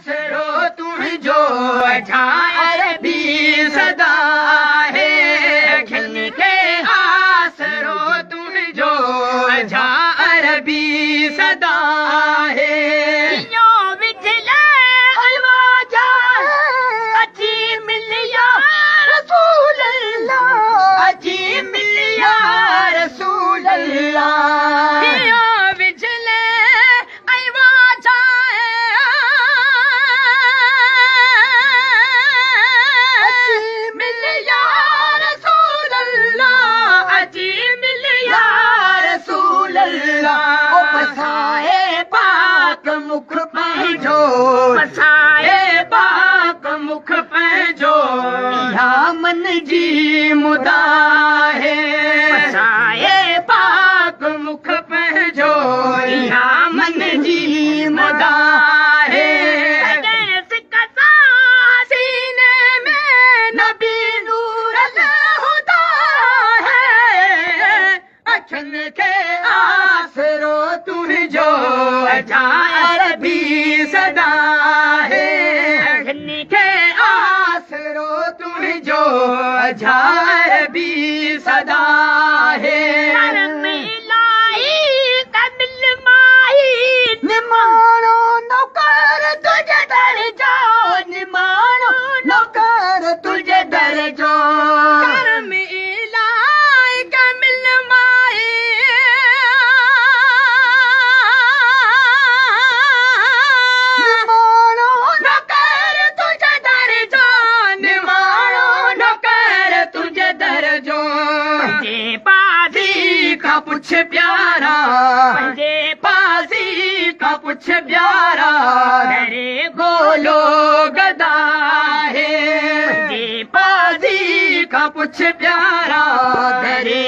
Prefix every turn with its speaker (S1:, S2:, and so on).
S1: आसरो तुझो झार भी सदा है जिनके आसरो तुझो झार भी सदा है यो विठला हलवा जा अजी मिलिया रसूल अल्लाह अजी मिलिया रसूल अल्लाह यो विठले अयवा जाए अजी मिलिया रसूल अल्लाह अजी मिलिया रसूल अल्लाह ओ बसाए पाक मुख पंजो बसाए पाक मुख पंजो या मन जी मुदा है बसाए पाक मुख पंजो या मन जी मुदा है सीने में नबी नूर हुदा है अखन के आसरो तुझो झार भी सदा है अखन के आसरो तुझो झार भी सदा है निमाणो नौकर तुझे दर जो निमाणो नौकर तुझे दर जो करम इलाही कमिल माई निमाणो नौकर तुझे दर जो निमाणो नौकर तुझे दर जो पंजे पासी का पुछ प्यारा पंजे पासी का पुछ प्यारा तेरे गोलो गदा है पंजे पासी का पुछ प्यारा तेरे